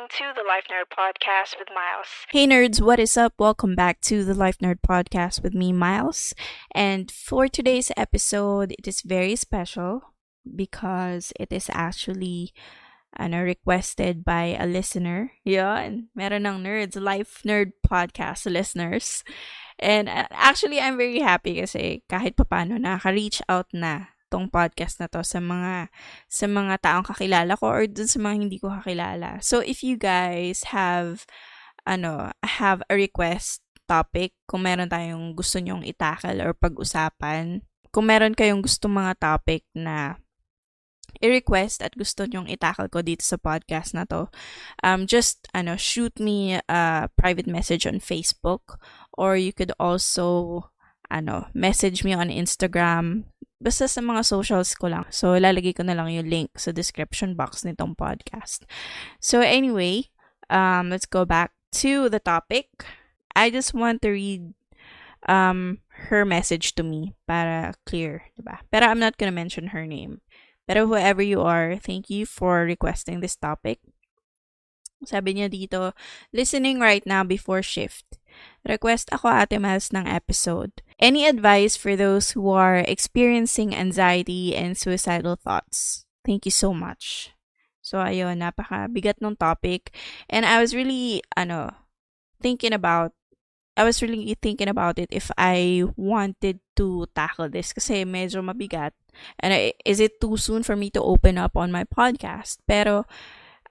listening to the Lifenerd Podcast with Miles. Hey nerds, what is up? Welcome back to the Lifenerd Podcast with me, Miles. And for today's episode, it is very special because it is actually requested by a listener. Yan, meron ng nerds, Lifenerd Podcast listeners. And actually, I'm very happy kasi kahit papano nakaka-reach out na tong podcast na to sa mga taong kakilala ko or dun sa mga hindi ko kakilala. So if you guys have a request topic, kung meron tayong gusto nyong itakal or pag-usapan, kung meron kayong gustong mga topic na i-request at gusto nyong itakal ko dito sa podcast na to, just shoot me a private message on Facebook, or you could also message me on Instagram. Basta sa mga socials ko lang. So, ilalagay ko na lang yung link sa description box nitong podcast. So, anyway, let's go back to the topic. I just want to read her message to me para clear, diba? Pero I'm not gonna mention her name. Pero whoever you are, thank you for requesting this topic. Sabi niya dito, listening right now before shift. Request ako Ate Miles ng episode. Any advice for those who are experiencing anxiety and suicidal thoughts? Thank you so much. So ayun, napakabigat ng topic. And I was really thinking about it if I wanted to tackle this kasi medyo mabigat. And is it too soon for me to open up on my podcast? Pero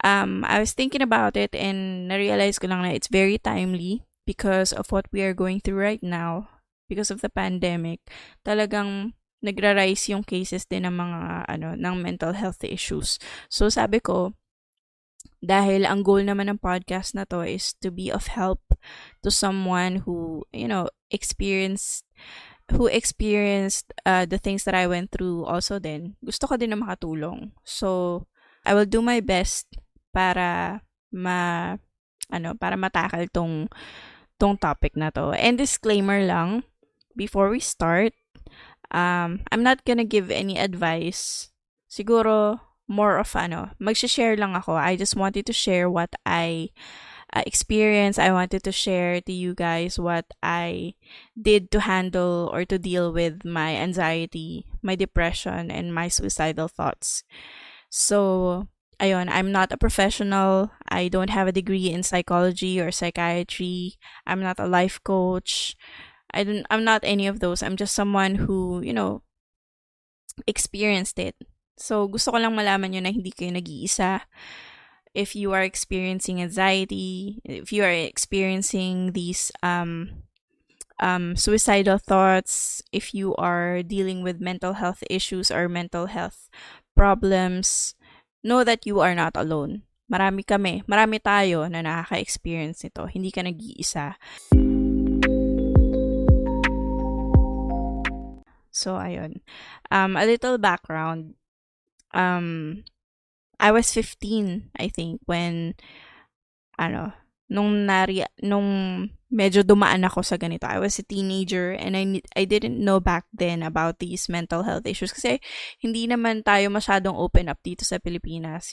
I was thinking about it and na-realize ko lang na it's very timely because of what we are going through right now. Because of the pandemic, talagang nagra-rise yung cases din ng mga ng mental health issues. So sabi ko, dahil ang goal naman ng podcast na to is to be of help to someone who, experienced the things that I went through also din. Gusto ko din na makatulong. So I will do my best para matakal tong topic na to. And disclaimer lang, before we start, I'm not gonna give any advice. Siguro, more of mag-share lang ako. I just wanted to share what I experienced. I wanted to share to you guys what I did to handle or to deal with my anxiety, my depression, and my suicidal thoughts. So, ayun, I'm not a professional. I don't have a degree in psychology or psychiatry. I'm not a life coach. I'm not any of those. I'm just someone who, experienced it. So, gusto ko lang malaman nyo na hindi kayo nag-iisa. If you are experiencing anxiety, if you are experiencing these suicidal thoughts, if you are dealing with mental health issues or mental health problems, know that you are not alone. Marami tayo na nakaka-experience nito. Hindi ka nag-iisa. So, ayun. A little background. I was 15, I think, when, nung medyo dumaan ako sa ganito. I was a teenager and I didn't know back then about these mental health issues kasi hindi naman tayo masyadong open up dito sa Pilipinas,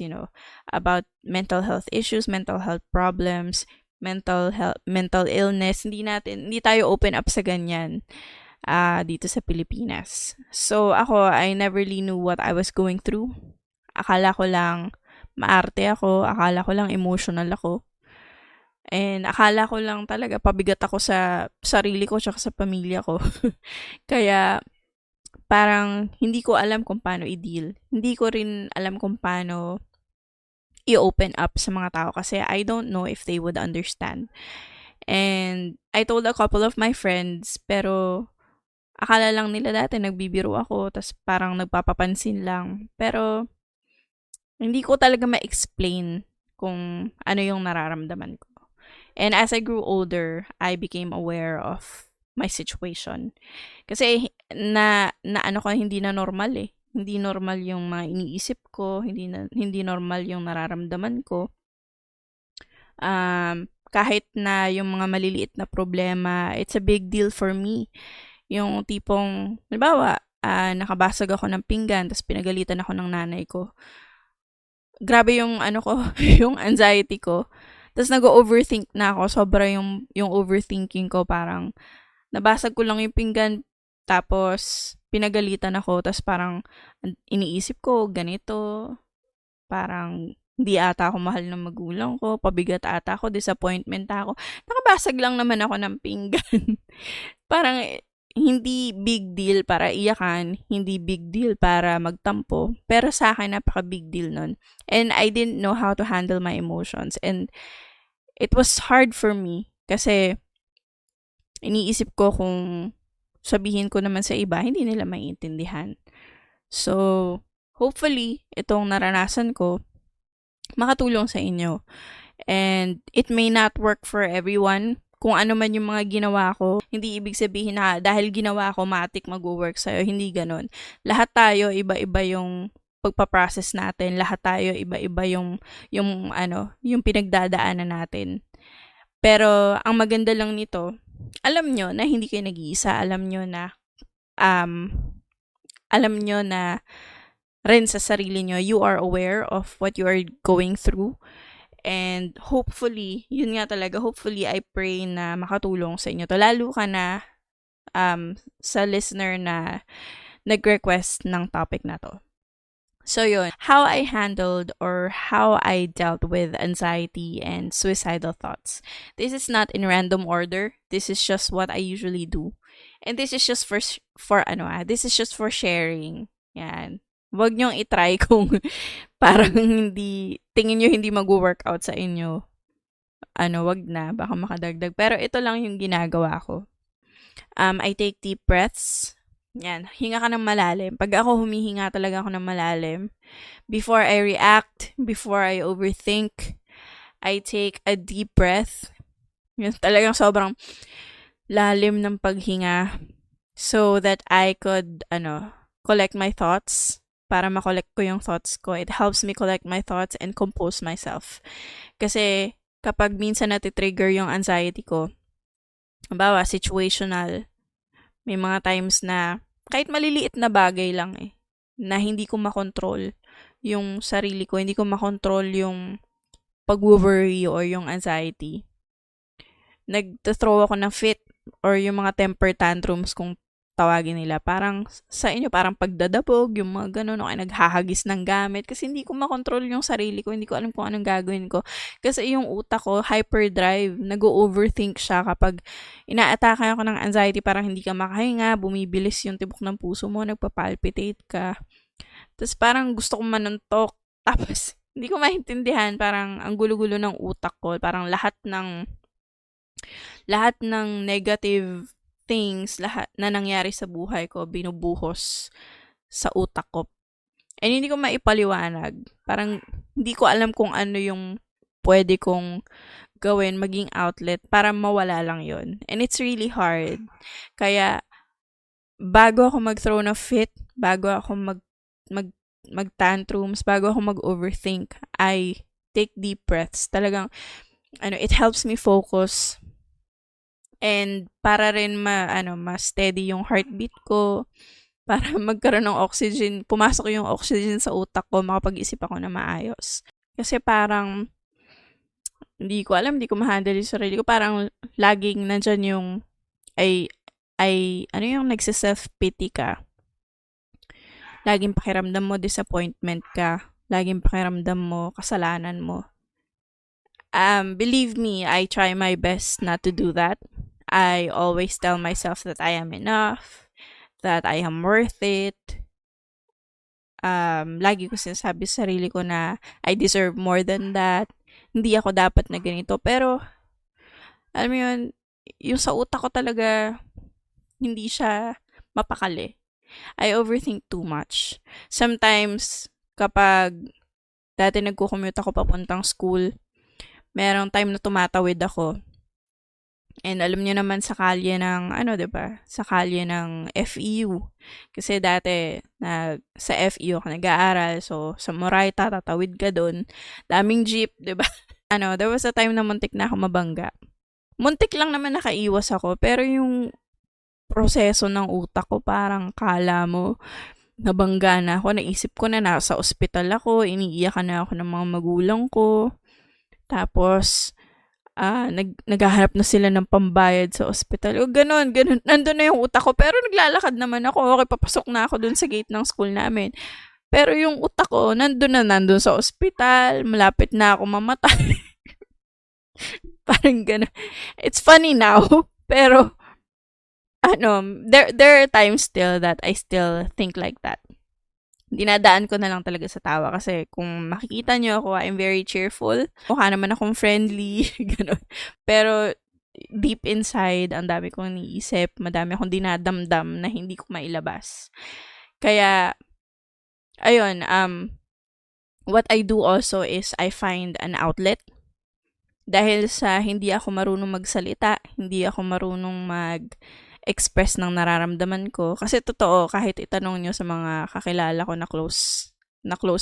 about mental health issues, mental health problems, mental illness. Hindi tayo open up sa ganyan dito sa Pilipinas. So ako, I never really knew what I was going through. Akala ko lang maarte ako, akala ko lang emotional ako. And akala ko lang talaga pabigat ako sa sarili ko tsaka sa pamilya ko. Kaya parang hindi ko alam kung paano i-deal. Hindi ko rin alam kung paano i-open up sa mga tao kasi I don't know if they would understand. And I told a couple of my friends, pero akala lang nila dati nagbibiro ako, tas parang nagpapapansin lang. Pero hindi ko talaga ma-explain kung ano yung nararamdaman ko. And as I grew older, I became aware of my situation. Kasi hindi na normal eh. Hindi normal yung mga iniisip ko, hindi normal yung nararamdaman ko. Kahit na yung mga maliliit na problema, it's a big deal for me. Yung tipong, halimbawa, nakabasag ako ng pinggan, tapos pinagalitan ako ng nanay ko. grabe yung ano ko, yung anxiety ko. Tapos nag-overthink na ako. Sobra yung overthinking ko. Parang nabasag ko lang yung pinggan. Tapos pinagalitan ako. Tapos parang iniisip ko, ganito. Parang hindi ata ako mahal ng magulang ko. Pabigat ata ako. Disappointment ako. Nakabasag lang naman ako ng pinggan. Parang hindi big deal para iyakan, hindi big deal para magtampo, pero sa akin napaka-big deal nun. And I didn't know how to handle my emotions. And it was hard for me kasi iniisip ko kung sabihin ko naman sa iba, hindi nila maiintindihan. So, hopefully, itong naranasan ko, makatulong sa inyo. And it may not work for everyone. Kung ano man yung mga ginawa ko, hindi ibig sabihin na dahil ginawa ko, matik mag-work sa'yo. Hindi ganon. Lahat tayo, iba-iba yung pagpaprocess natin. Lahat tayo, iba-iba yung pinagdadaanan natin. Pero, ang maganda lang nito, alam nyo na hindi kayo nag-iisa. Alam nyo na rin sa sarili nyo, you are aware of what you are going through. And hopefully, yun nga talaga, hopefully I pray na makatulong sa inyo to. Lalo ka na sa listener na nag-request ng topic na to. So yun, how I handled or how I dealt with anxiety and suicidal thoughts. This is not in random order. This is just what I usually do. And this is just this is just for sharing. Yan. Huwag niyong itry kung parang tingin niyo hindi mag-workout sa inyo. Wag na, baka makadagdag. Pero ito lang yung ginagawa ko. I take deep breaths. Yan, hinga ka ng malalim. Pag ako humihinga talaga ako ng malalim, before I react, before I overthink, I take a deep breath. Yan, talagang sobrang lalim ng paghinga so that I could, collect my thoughts. Para makollect ko yung thoughts ko. It helps me collect my thoughts and compose myself. Kasi kapag minsan natitrigger yung anxiety ko, halimbawa, situational, may mga times na kahit maliliit na bagay lang na hindi ko makontrol yung sarili ko, hindi ko makontrol yung pag-worry or yung anxiety. Nag-throw ako ng fit or yung mga temper tantrums kung tawagin nila. Parang sa inyo, parang pagdadabog, yung mga ganun, o naghahagis ng gamit. Kasi hindi ko makontrol yung sarili ko. Hindi ko alam kung anong gagawin ko. Kasi yung utak ko, hyperdrive. Nag-overthink siya kapag inaatake ako ng anxiety, parang hindi ka makahinga, bumibilis yung tibok ng puso mo, nagpapalpitate ka. Tapos parang gusto kong manuntok. Tapos, hindi ko maintindihan. Parang ang gulo-gulo ng utak ko. Parang lahat ng negative things, lahat na nangyari sa buhay ko, binubuhos sa utak ko. And hindi ko maipaliwanag. Parang hindi ko alam kung ano yung pwede kong gawin, maging outlet para mawala lang yon. And it's really hard. Kaya, bago ako mag-throw ng fit, bago ako mag-tantrums, bago ako mag-overthink, I take deep breaths. Talagang, it helps me focus. And para rin ma-steady yung heartbeat ko, para magkaroon ng oxygen, pumasok yung oxygen sa utak ko, makapag-isip ako na maayos. Kasi parang, hindi ko ma-handle yung sarili ko. Parang laging nandyan yung, yung nagsiself-pity ka. Laging pakiramdam mo disappointment ka. Laging pakiramdam mo kasalanan mo. Believe me, I try my best not to do that. I always tell myself that I am enough, that I am worth it. Lagi ko sinasabi sa sarili ko na I deserve more than that. Hindi ako dapat na ganito. Pero, alam mo yun, yung sa utak ko talaga, hindi siya mapakali. I overthink too much. Sometimes, kapag dati nagko-commute ako papuntang school, merong time na tumatawid ako. And alam niyo naman sa kalye ng, diba? Sa kalye ng FEU. Kasi dati, sa FEU ako nag-aaral. So, sa Moraita, tatawid ka dun. Daming jeep, diba? There was a time na muntik na ako mabangga. Muntik lang naman nakaiwas ako. Pero yung proseso ng utak ko, parang kala mo, nabangga na ako, naisip ko na nasa ospital ako, iniiyakan na ako ng mga magulang ko. Tapos, naghahanap na sila ng pambayad sa ospital. O, ganun. Nandun na yung utak ko. Pero naglalakad naman ako. Okay, papasok na ako dun sa gate ng school namin. Pero yung utak ko, nandun sa ospital. Malapit na ako mamatay. Parang ganun. It's funny now. Pero, there are times still that I still think like that. Dinadaan ko na lang talaga sa tawa kasi kung makikita niyo ako, I'm very cheerful. Mukha naman akong friendly, gano'n. Pero deep inside, ang dami kong iniisip, madami akong dinadamdam na hindi ko mailabas. Kaya, ayun, what I do also is I find an outlet. Dahil sa hindi ako marunong magsalita, hindi ako marunong mag-express ng nararamdaman ko. Kasi totoo, kahit itanong nyo sa mga kakilala ko na close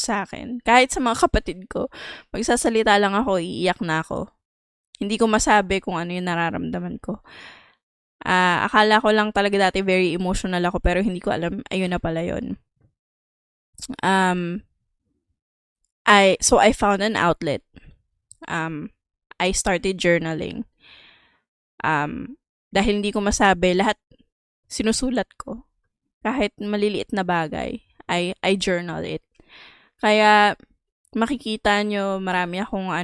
sa akin, kahit sa mga kapatid ko, magsasalita lang ako, iiyak na ako. Hindi ko masabi kung ano yung nararamdaman ko. Akala ko lang talaga dati very emotional ako, pero hindi ko alam, ayun na pala yun. So I found an outlet. I started journaling. Dahil hindi ko masabi, lahat sinusulat ko. Kahit maliliit na bagay, I journal it. Kaya, makikita nyo, marami akong,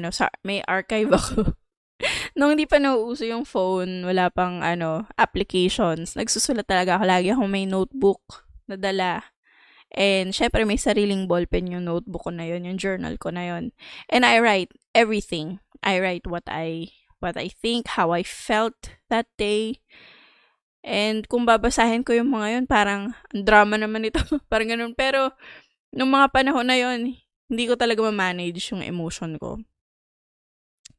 may archive ako. Nung hindi pa nauuso yung phone, wala pang, applications. Nagsusulat talaga ako. Lagi akong may notebook na dala. And, syempre, may sariling ballpen yung notebook ko na yun, yung journal ko na yun. And I write everything. I write what I think, how I felt that day. And kung babasahin ko yung mga yun, parang drama naman ito. Parang ganun. Pero, nung mga panahon na yun, hindi ko talaga ma-manage yung emotion ko.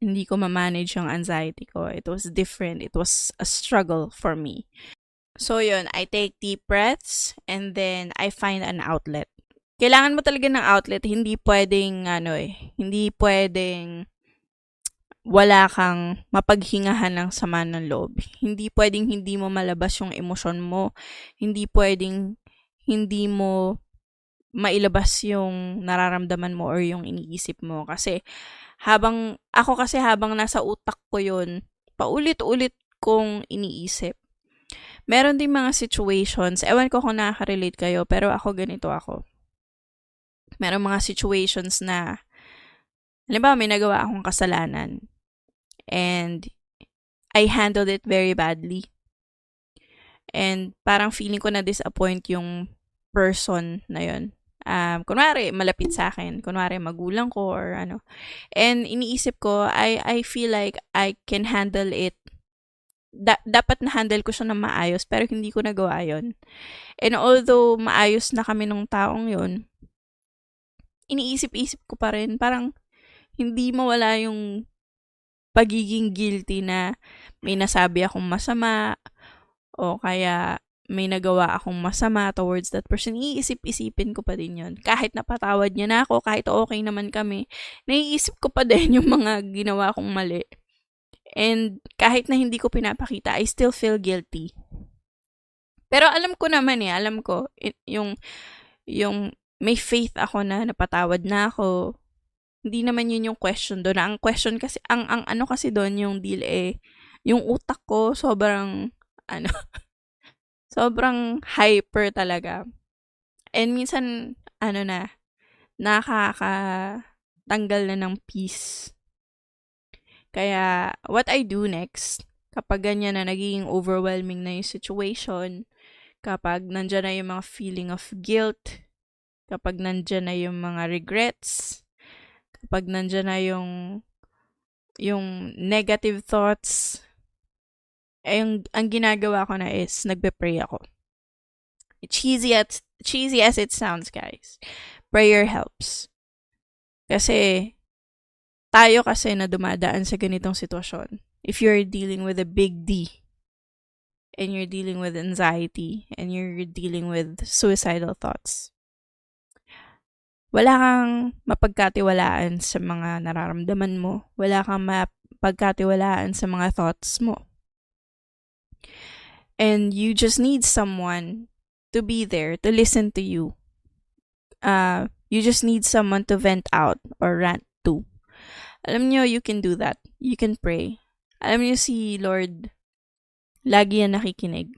Hindi ko ma-manage yung anxiety ko. It was different. It was a struggle for me. So yun, I take deep breaths and then I find an outlet. Kailangan mo talaga ng outlet. Hindi pwedeng, hindi pwedeng wala kang mapaghingahan ng sama ng loob. Hindi pwedeng hindi mo malabas yung emosyon mo. Hindi pwedeng hindi mo mailabas yung nararamdaman mo or yung iniisip mo. Kasi habang nasa utak ko yun, paulit-ulit kong iniisip. Meron din mga situations, ewan ko kung nakaka-relate kayo, pero ganito ako. Meron mga situations na, halimbawa may nagawa akong kasalanan. And I handled it very badly. And parang feeling ko na disappoint yung person na yun. Kunwari, malapit sa akin. Kunwari, magulang ko or ano. And iniisip ko, I feel like I can handle it. Dapat na-handle ko siya ng maayos, pero hindi ko nagawa yun. And although maayos na kami nung taong yun, iniisip-isip ko pa rin, parang hindi mawala yung pagiging guilty na may nasabi akong masama o kaya may nagawa akong masama towards that person. Iisip-isipin ko pa din yun. Kahit napatawad niya na ako, kahit okay naman kami, naiisip ko pa din yung mga ginawa kong mali. And kahit na hindi ko pinapakita, I still feel guilty. Pero alam ko naman yung may faith ako na napatawad na ako. Hindi naman yun yung question doon. Ang question kasi, ang ano kasi doon yung deal yung utak ko sobrang, sobrang hyper talaga. And minsan, nakakatanggal na ng peace. Kaya, what I do next, kapag ganyan na nagiging overwhelming na yung situation, kapag nandyan na yung mga feeling of guilt, kapag nandyan na yung mga regrets, kapag nandyan na yung negative thoughts, ang ginagawa ko na is, nagpe-pray ako. Cheesy as it sounds, guys. Prayer helps. Kasi, tayo kasi na dumadaan sa ganitong sitwasyon. If you're dealing with a big D, and you're dealing with anxiety, and you're dealing with suicidal thoughts, wala kang mapagkatiwalaan sa mga nararamdaman mo. Wala kang mapagkatiwalaan sa mga thoughts mo. And you just need someone to be there, to listen to you. You just need someone to vent out or rant to. Alam nyo, you can do that. You can pray. Alam nyo si Lord, lagi yan nakikinig.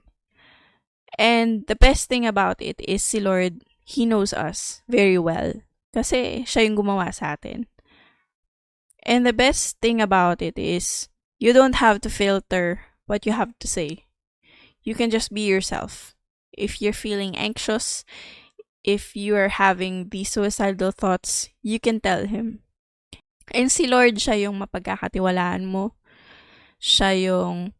And the best thing about it is si Lord, He knows us very well. Kasi siya yung gumawa sa atin. And the best thing about it is, you don't have to filter what you have to say. You can just be yourself. If you're feeling anxious, if you are having these suicidal thoughts, you can tell Him. And si Lord, siya yung mapagkakatiwalaan mo. Siya yung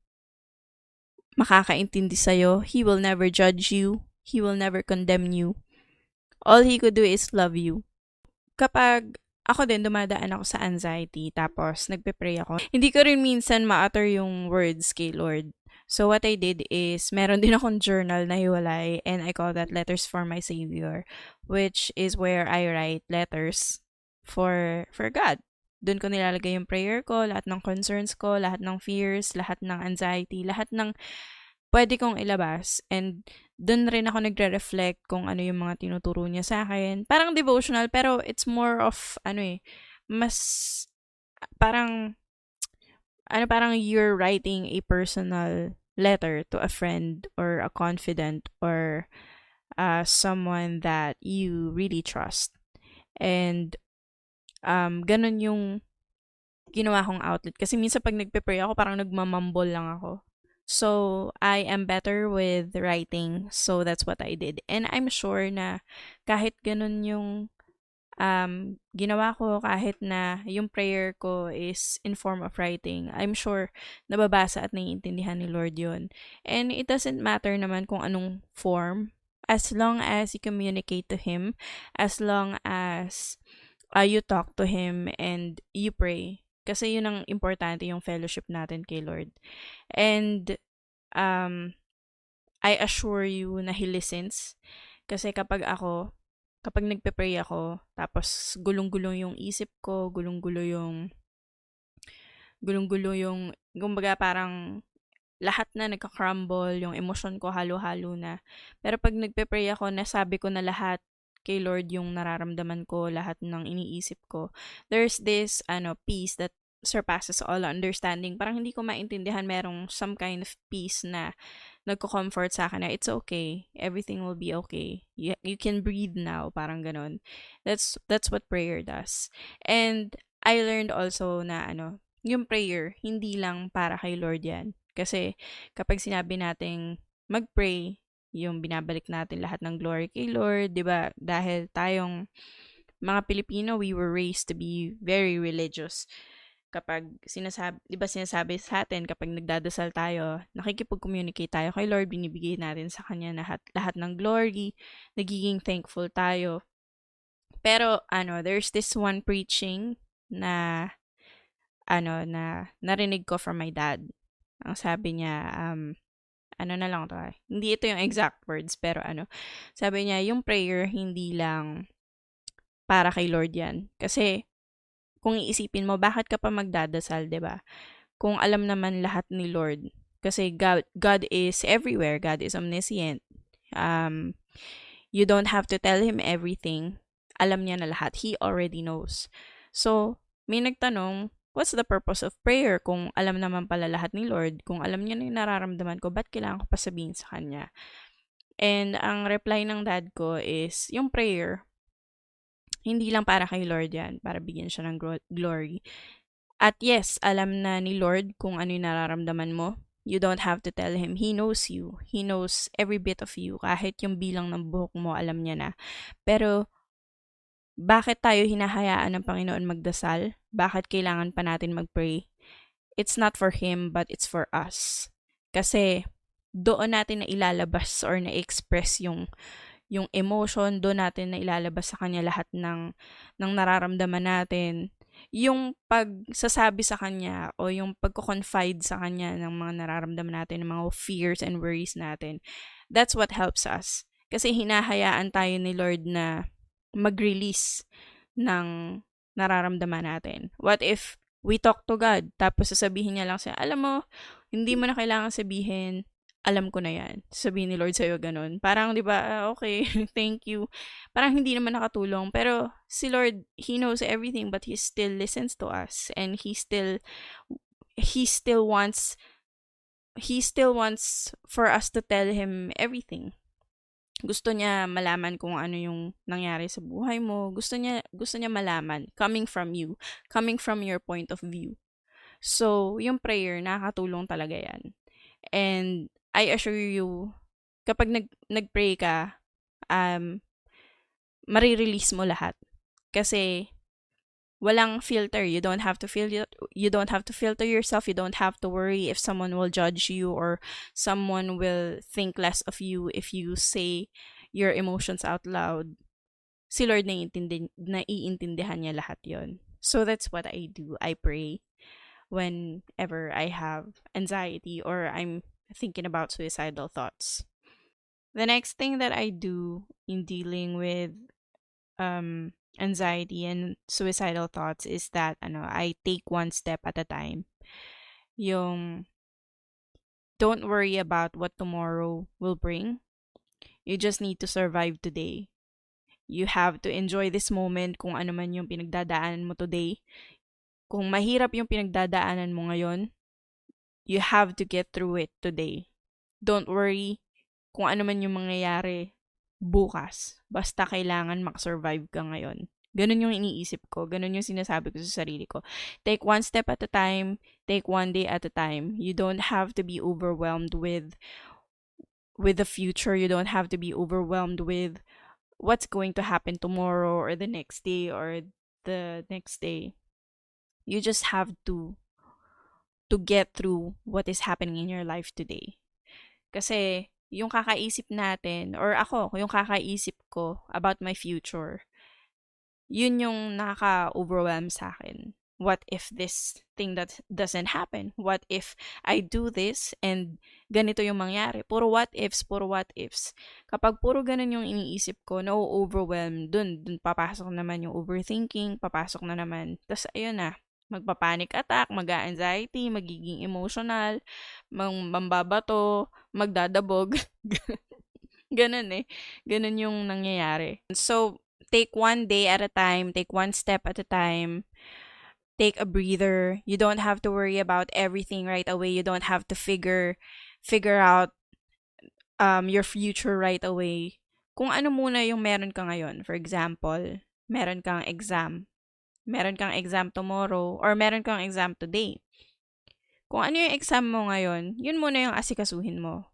makakaintindi sa'yo. He will never judge you. He will never condemn you. All He could do is love you. Kapag ako din, dumadaan ako sa anxiety, tapos nagpe-pray ako, hindi ko rin minsan ma-utter yung words kay Lord. So what I did is, meron din akong journal na hiwalay, and I call that Letters for My Savior, which is where I write letters for God. Doon ko nilalagay yung prayer ko, lahat ng concerns ko, lahat ng fears, lahat ng anxiety, lahat ng pwede kong ilabas. And doon rin ako nagre-reflect kung ano yung mga tinuturo niya sa akin. Parang devotional, pero it's more of, mas, parang you're writing a personal letter to a friend or a confidant or someone that you really trust. And ganun yung ginawa kong outlet. Kasi minsan pag nagpe-pray ako, parang nagmamumble lang ako. So, I am better with writing. So, that's what I did. And I'm sure na kahit ganun yung ginawa ko, kahit na yung prayer ko is in form of writing, I'm sure nababasa at naiintindihan ni Lord yun. And it doesn't matter naman kung anong form, as long as you communicate to Him, as long as you talk to Him and you pray. Kasi yun ang importante, yung fellowship natin kay Lord. And I assure you na He listens. Kasi kapag nagpe-pray ako, tapos gulong-gulong yung isip ko, gulong-gulo yung, kumbaga parang lahat na nagka-crumble, yung emosyon ko halo-halo na. Pero pag nagpe-pray ako, nasabi ko na lahat kay Lord yung nararamdaman ko, lahat ng iniisip ko. There's this peace that surpasses all understanding. Parang hindi ko maintindihan, merong some kind of peace na nagko-comfort sa akin na it's okay, everything will be okay. You can breathe now, parang ganun. That's what prayer does. And I learned also na yung prayer, hindi lang para kay Lord yan. Kasi kapag sinabi nating mag-pray, yung binabalik natin lahat ng glory kay Lord, 'di ba? Dahil tayong mga Pilipino, we were raised to be very religious. Kapag sinasabi sa atin kapag nagdadasal tayo, nakikipag-communicate tayo kay Lord, binibigay natin sa kanya lahat ng glory, nagiging thankful tayo. Pero there's this one preaching na na narinig ko from my dad. Ang sabi niya, na lang to. Hindi ito yung exact words, pero sabi niya, yung prayer, hindi lang para kay Lord yan. Kasi, kung iisipin mo, bakit ka pa magdadasal, 'di ba? Kung alam naman lahat ni Lord. Kasi God is everywhere. God is omniscient. You don't have to tell Him everything. Alam niya na lahat. He already knows. So, may nagtanong, what's the purpose of prayer kung alam naman pala lahat ni Lord? Kung alam niya na yung nararamdaman ko, ba't kailangan ko pa sabihin sa Kanya? And ang reply ng dad ko is, yung prayer, hindi lang para kay Lord yan, para bigyan siya ng glory. At yes, alam na ni Lord kung ano yung nararamdaman mo. You don't have to tell Him. He knows you. He knows every bit of you. Kahit yung bilang ng buhok mo, alam niya na. Pero, bakit tayo hinahayaan ng Panginoon magdasal? Bakit kailangan pa natin mag-pray? It's not for Him, but it's for us. Kasi, doon natin na ilalabas or na-express yung emotion, doon natin na ilalabas sa Kanya lahat ng nararamdaman natin. Yung pagsasabi sa Kanya o yung pagko-confide sa Kanya ng mga nararamdaman natin, ng mga fears and worries natin, that's what helps us. Kasi hinahayaan tayo ni Lord na mag-release ng nararamdaman natin. What if we talk to God, tapos sasabihin niya lang siya, alam mo, hindi mo na kailangan sabihin, alam ko na yan. Sabihin ni Lord sa'yo ganun. Parang, di ba, okay, thank you. Parang hindi naman nakatulong. Pero si Lord, He knows everything, but He still listens to us. And He still wants, He still wants for us to tell Him everything. Gusto niya malaman kung ano yung nangyari sa buhay mo. Gusto niya malaman, coming from you, coming from your point of view. So, yung prayer, nakakatulong talaga yan. And I assure you, kapag nag-pray ka, marirelease mo lahat. Kasi walang filter. You don't have to filter yourself. You don't have to worry if someone will judge you or someone will think less of you if you say your emotions out loud. Si Lord naiintindihan niya lahat yon. So that's what I do. I pray whenever I have anxiety or I'm thinking about suicidal thoughts. The next thing that I do in dealing with anxiety and suicidal thoughts is that I take one step at a time. Yung don't worry about what tomorrow will bring. You just need to survive today. You have to enjoy this moment kung ano man yung pinagdadaanan mo today. Kung mahirap yung pinagdadaanan mo ngayon, you have to get through it today. Don't worry kung ano man yung mangyayari bukas. Basta kailangan makasurvive ka ngayon. Ganun yung iniisip ko. Ganun yung sinasabi ko sa sarili ko. Take one step at a time. Take one day at a time. You don't have to be overwhelmed with the future. You don't have to be overwhelmed with what's going to happen tomorrow or the next day or the next day. You just have to get through what is happening in your life today. Kasi yung kakaisip natin, or ako, yung kakaisip ko about my future, yun yung nakaka-overwhelm sa akin. What if this thing that doesn't happen? What if I do this and ganito yung mangyari? Puro what ifs, puro what ifs. Kapag puro ganun yung iniisip ko, na-overwhelm, dun papasok naman yung overthinking, papasok na naman. Tapos ayun na, magpa-panic attack, mag-anxiety, magiging emotional, mambabato, magdadabog. Ganun eh. Ganun yung nangyayari. So, take one day at a time, take one step at a time, take a breather. You don't have to worry about everything right away. You don't have to figure out your future right away. Kung ano muna yung meron ka ngayon. For example, meron kang exam. Meron kang exam tomorrow or meron kang exam today. Kung ano yung exam mo ngayon, yun muna yung asikasuhin mo.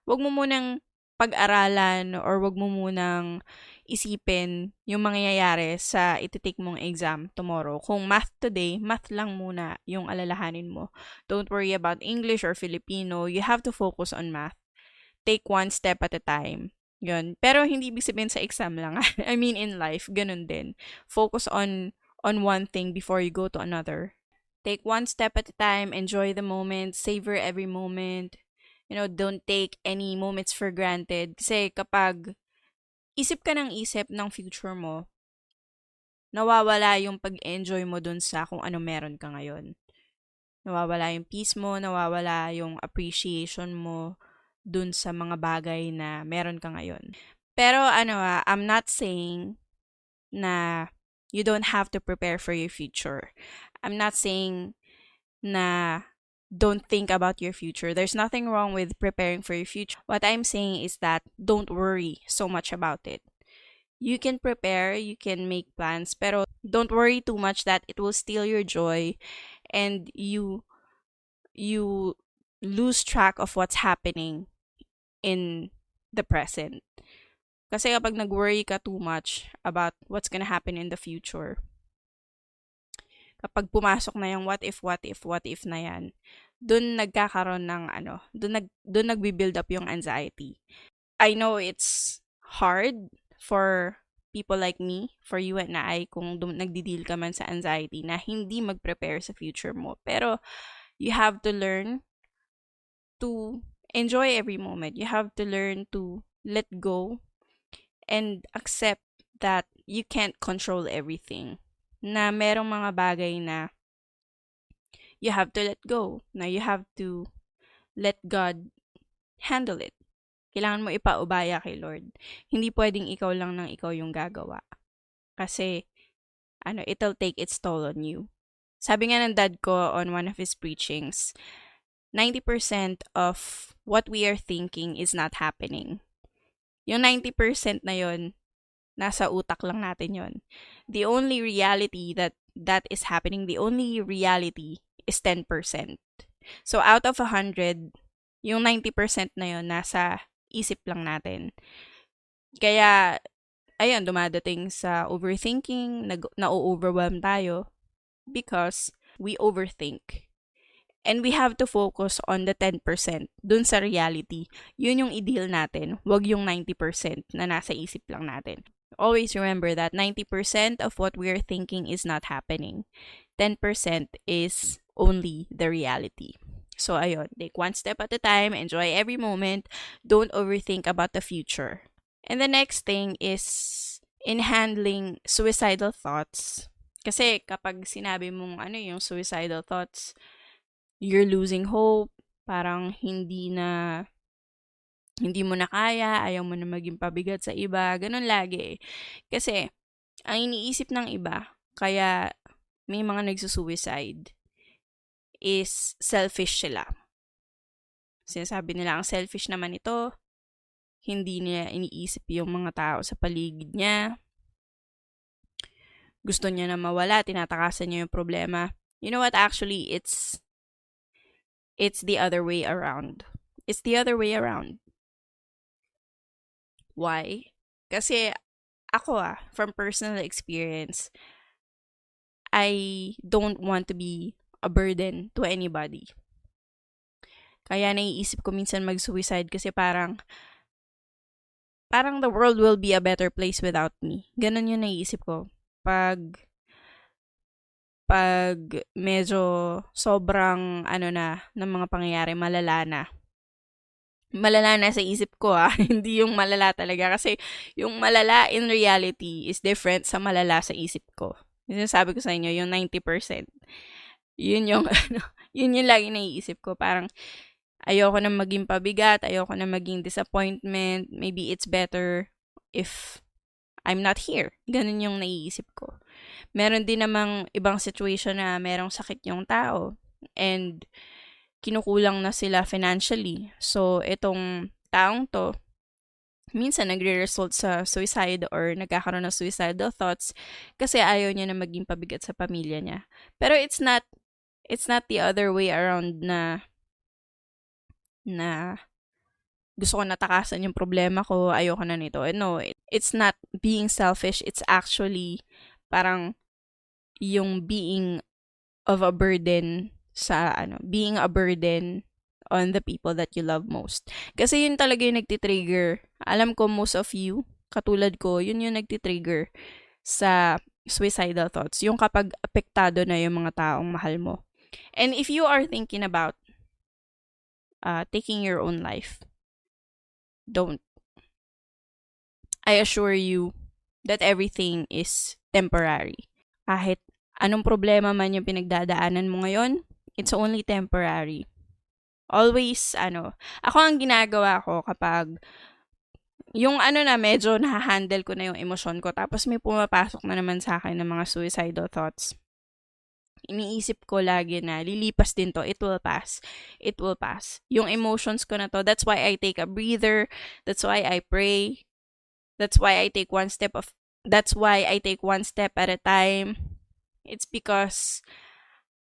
Huwag mo munang pag-aralan or wag mo munang isipin yung mangyayari sa iti-take mong exam tomorrow. Kung math today, math lang muna yung alalahanin mo. Don't worry about English or Filipino. You have to focus on math. Take one step at a time. Yun. Pero hindi ibig sabihin sa exam lang. I mean in life, ganun din. Focus on one thing before you go to another. Take one step at a time. Enjoy the moment. Savor every moment. Don't take any moments for granted. Kasi kapag isip ka ng isip ng future mo, nawawala yung pag-enjoy mo dun sa kung ano meron ka ngayon. Nawawala yung peace mo, nawawala yung appreciation mo dun sa mga bagay na meron ka ngayon. Pero I'm not saying na you don't have to prepare for your future. I'm not saying na don't think about your future. There's nothing wrong with preparing for your future. What I'm saying is that don't worry so much about it. You can prepare, you can make plans, pero don't worry too much that it will steal your joy and you lose track of what's happening in the present. Kasi kapag nag-worry ka too much about what's gonna happen in the future, kapag pumasok na yung what if na yan, dun nagkakaroon ng dun nagbi-build up yung anxiety. I know it's hard for people like me, for you and I, kung nagdi-deal ka man sa anxiety na hindi mag-prepare sa future mo. Pero you have to learn to enjoy every moment. You have to learn to let go and accept that you can't control everything. Na merong mga bagay na you have to let go. Na you have to let God handle it. Kailangan mo ipaubaya kay Lord. Hindi pwedeng ikaw lang ng ikaw yung gagawa. Kasi, it'll take its toll on you. Sabi nga ng dad ko on one of his preachings, 90% of what we are thinking is not happening. Yung 90% na yon, nasa utak lang natin yon. The only reality that is happening, the only reality is 10%. So out of 100, yung 90% na yon nasa isip lang natin. Kaya, ayun, dumadating sa overthinking, na-overwhelm tayo because we overthink. And we have to focus on the 10% dun sa reality. Yun yung ideal natin, wag yung 90% na nasa isip lang natin. Always remember that 90% of what we are thinking is not happening. 10% is only the reality. So, ayun, take one step at a time, enjoy every moment, don't overthink about the future. And the next thing is in handling suicidal thoughts. Kasi kapag sinabi mong yung suicidal thoughts, you're losing hope, parang hindi mo na kaya, ayaw mo na maging pabigat sa iba, ganun lagi. Kasi, ang iniisip ng iba, kaya may mga nagsusuicide, is selfish sila. Sinasabi nila, ang selfish naman ito, hindi niya iniisip yung mga tao sa paligid niya. Gusto niya na mawala, tinatakasan niya yung problema. You know what, actually, it's the other way around. It's the other way around. Why? Kasi ako from personal experience, I don't want to be a burden to anybody. Kaya naiisip ko minsan mag-suicide kasi parang the world will be a better place without me. Ganon yung naiisip ko. Pag medyo sobrang ng mga pangyayari, malala na. Malala na sa isip ko hindi yung malala talaga. Kasi yung malala in reality is different sa malala sa isip ko. Yung sabi ko sa inyo, yung 90%. Yun yung, yun yung lagi naiisip ko. Parang, ayoko na maging pabigat, ayoko na maging disappointment. Maybe it's better if I'm not here. Ganun yung naiisip ko. Meron din namang ibang situation na merong sakit yung tao. And, kinukulang na sila financially. So, itong taong to, minsan nagre-result sa suicide or nagkakaroon ng suicidal thoughts kasi ayaw niya na maging pabigat sa pamilya niya. Pero it's not the other way around na gusto ko natakasan yung problema ko, ayoko na nito. No, it's not being selfish. It's actually parang yung being of a burden being a burden on the people that you love most. Kasi yun talaga yung nagtitrigger. Alam ko most of you, katulad ko, yun yung nagtitrigger sa suicidal thoughts. Yung kapag apektado na yung mga taong mahal mo. And if you are thinking about taking your own life, don't. I assure you that everything is temporary. Kahit anong problema man yung pinagdadaanan mo ngayon, it's only temporary. Always, ako ang ginagawa ko kapag yung medyo nahahandle ko na yung emosyon ko, tapos may pumapasok na naman sa akin ng mga suicidal thoughts. Iniisip ko lagi na, lilipas din to, it will pass. It will pass. Yung emotions ko na to, that's why I take a breather, that's why I pray, that's why I take one step at a time. It's because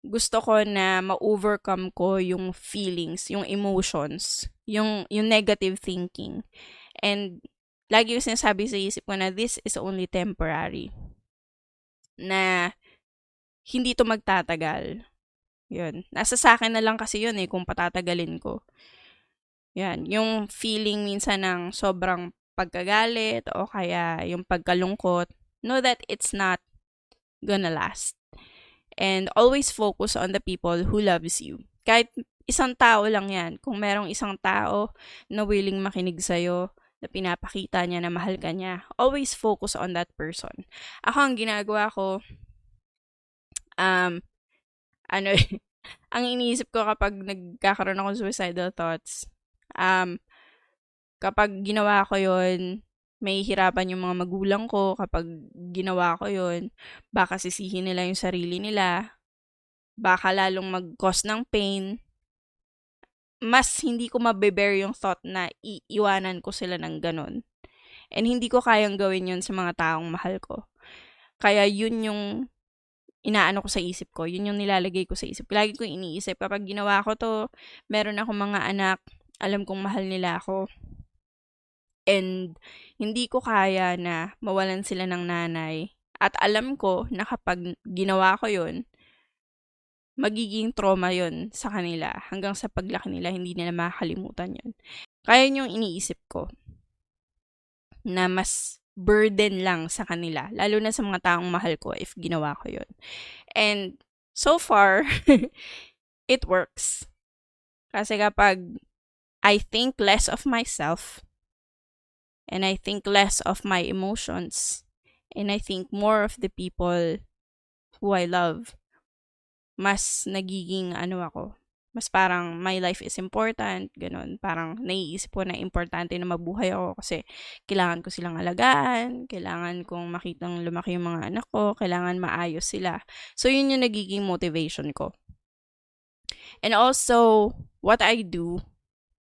gusto ko na ma-overcome ko yung feelings, yung emotions, yung negative thinking. And lagi yung sinasabi sa isip ko na this is only temporary. Na hindi to magtatagal. Yun. Nasa sa akin na lang kasi yun kung patatagalin ko. Yan. Yung feeling minsan ng sobrang pagkagalit o kaya yung pagkalungkot, know that it's not gonna last. And always focus on the people who loves you. Kahit isang tao lang yan. Kung merong isang tao na willing makinig sa'yo, na pinapakita niya na mahal ka niya, always focus on that person. Ako, ang ginagawa ko, ang iniisip ko kapag nagkakaroon ako ng suicidal thoughts, Um, kapag ginawa ko yun, mahihirapan yung mga magulang ko. Kapag ginawa ko yun, baka sisihin nila yung sarili nila. Baka lalong mag-cause ng pain. Mas hindi ko mabe-bear yung thought na iiwanan ko sila ng ganun. And hindi ko kayang gawin yun sa mga taong mahal ko. Kaya yun yung inaano ko sa isip ko. Yun yung nilalagay ko sa isip. Lagi ko iniisip, kapag ginawa ko to, meron akong mga anak, alam kong mahal nila ako. And hindi ko kaya na mawalan sila ng nanay. At alam ko na kapag ginawa ko yun, magiging trauma yun sa kanila. Hanggang sa paglaki nila, hindi nila makakalimutan yun. Kaya yun yung iniisip ko na mas burden lang sa kanila. Lalo na sa mga taong mahal ko if ginawa ko yun. And so far, it works. Kasi kapag I think less of myself, and I think less of my emotions, and I think more of the people who I love, mas nagiging ako, mas parang my life is important, ganun. Parang naiisip ko na importante na mabuhay ako kasi kailangan ko silang alagaan, kailangan kong makitang lumaki yung mga anak ko, kailangan maayos sila. So, yun yung nagiging motivation ko. And also, what I do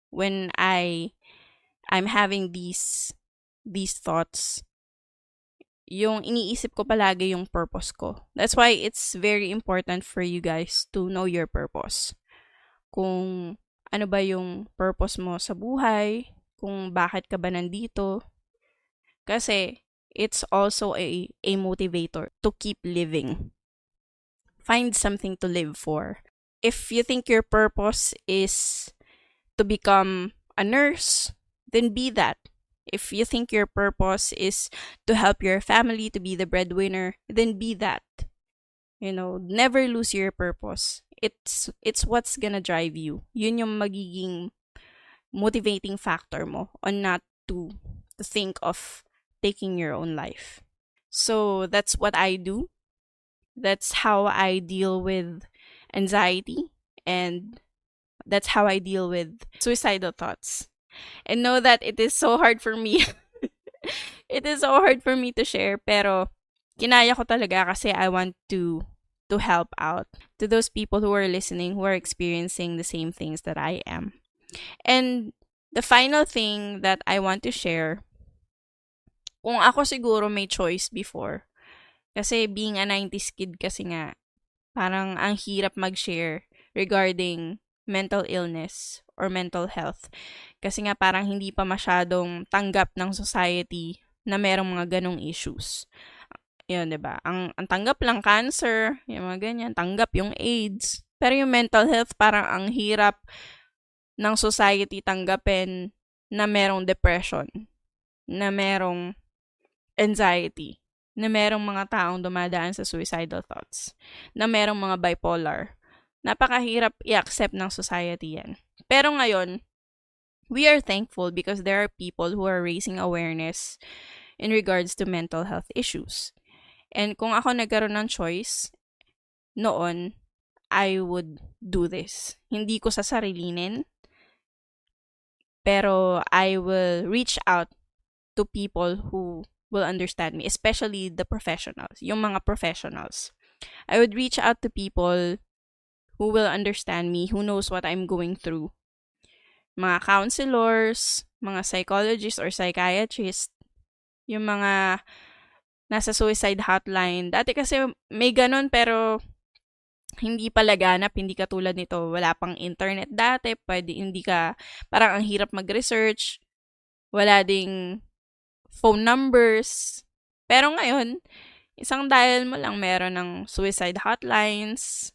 when I'm having these thoughts, yung iniisip ko palagi yung purpose ko. That's why it's very important for you guys to know your purpose. Kung ano ba yung purpose mo sa buhay, kung bakit ka ba nandito. Kasi it's also a motivator to keep living. Find something to live for. If you think your purpose is to become a nurse, then be that. If you think your purpose is to help your family, to be the breadwinner, then be that. Never lose your purpose. It's what's gonna drive you. Yun yung magiging motivating factor mo on not to think of taking your own life. So that's what I do. That's how I deal with anxiety, and that's how I deal with suicidal thoughts. And know that it is so hard for me. It is so hard for me to share, pero kinaya ko talaga kasi I want to help out to those people who are listening, who are experiencing the same things that I am. And the final thing that I want to share, kung ako siguro may choice before, kasi being a 90s kid kasi nga, parang ang hirap mag-share regarding mental illness or mental health. Kasi nga parang hindi pa masyadong tanggap ng society na merong mga ganong issues. Yun, diba? Ang tanggap lang cancer, yung mga ganyan, tanggap yung AIDS. Pero yung mental health, parang ang hirap ng society tanggapin na merong depression, na merong anxiety, na merong mga taong dumadaan sa suicidal thoughts, na merong mga bipolar. Napakahirap i-accept ng society yan. Pero ngayon, we are thankful because there are people who are raising awareness in regards to mental health issues. And kung ako nagkaroon ng choice, noon, I would do this. Hindi ko sasarilinin, pero I will reach out to people who will understand me, especially the professionals, yung mga professionals. I would reach out to people who will understand me, who knows what I'm going through. Mga counselors, mga psychologists or psychiatrists, yung mga nasa suicide hotline. Dati kasi may ganun pero hindi pa laganap, hindi katulad nito. Wala pang internet dati, parang ang hirap mag-research. Wala ding phone numbers. Pero ngayon, isang dial mo lang, meron ng suicide hotlines,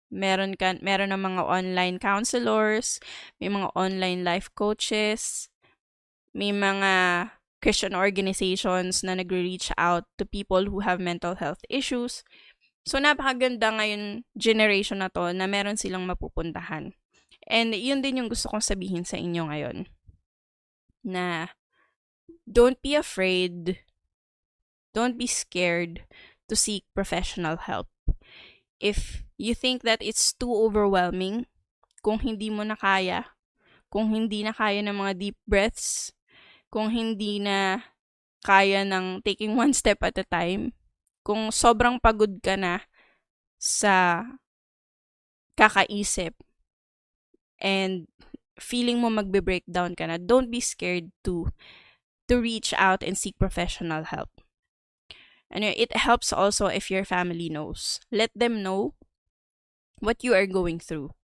meron ng mga online counselors, may mga online life coaches, may mga Christian organizations na nagre-reach out to people who have mental health issues. So, napakaganda ngayon generation na to na meron silang mapupuntahan. And yun din yung gusto kong sabihin sa inyo ngayon. Na don't be afraid, don't be scared to seek professional help. If you think that it's too overwhelming, kung hindi mo na kaya, kung hindi na kaya ng mga deep breaths, kung hindi na kaya ng taking one step at a time, kung sobrang pagod ka na sa kakaisip and feeling mo magbe-breakdown ka na, don't be scared to reach out and seek professional help. And it helps also if your family knows. Let them know what you are going through.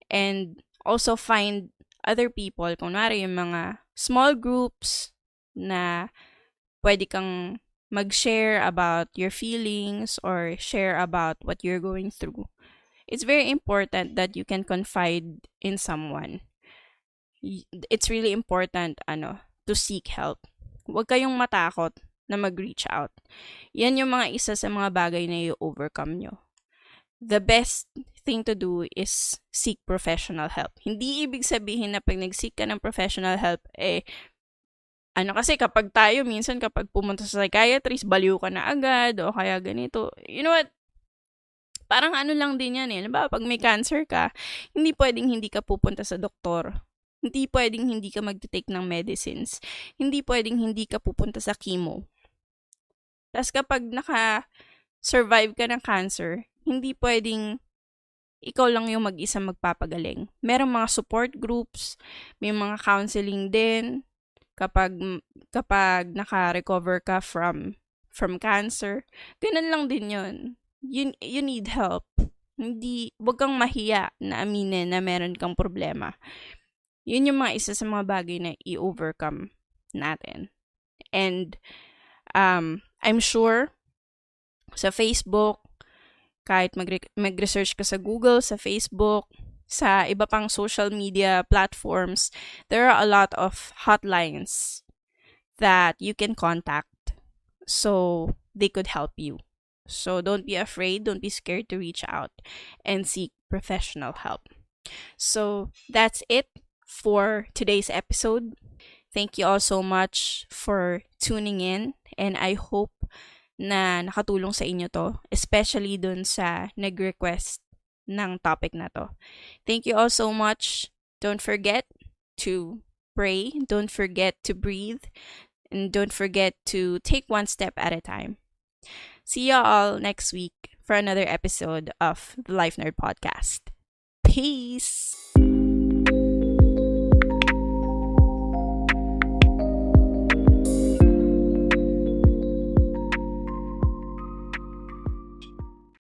And also find other people, kunwari yung mga small groups na pwede kang mag-share about your feelings or share about what you're going through. It's very important that you can confide in someone. It's really important to seek help. Huwag kayong matakot na mag-reach out. Yan yung mga isa sa mga bagay na i-overcome nyo. The best thing to do is seek professional help. Hindi ibig sabihin na pag nag-seek ka ng professional help, kasi kapag tayo, minsan kapag pumunta sa psychiatrist, baliw ka na agad, o kaya ganito. You know what? Parang lang din yan eh. Diba? Pag may cancer ka, hindi pwedeng hindi ka pupunta sa doktor. Hindi pwedeng hindi ka mag-take ng medicines. Hindi pwedeng hindi ka pupunta sa chemo. Tapos kapag naka-survive ka ng cancer, hindi pwedeng ikaw lang yung mag-isa magpapagaling. Merong mga support groups, may mga counseling din kapag naka-recover ka from cancer. Ganun lang din yun. You need help. Wag kang mahiya na aminin na meron kang problema. Yun yung mga isa sa mga bagay na i-overcome natin. And I'm sure sa Facebook, kahit mag-research ka sa Google, sa Facebook, sa iba pang social media platforms, there are a lot of hotlines that you can contact so they could help you. So don't be afraid, don't be scared to reach out and seek professional help. So that's it for today's episode. Thank you all so much for tuning in, and I hope na nakatulong sa inyo to, especially dun sa nag-request ng topic na to. Thank you all so much. Don't forget to pray, don't forget to breathe, and don't forget to take one step at a time. See you all next week for another episode of the Lifenerd Podcast. Peace!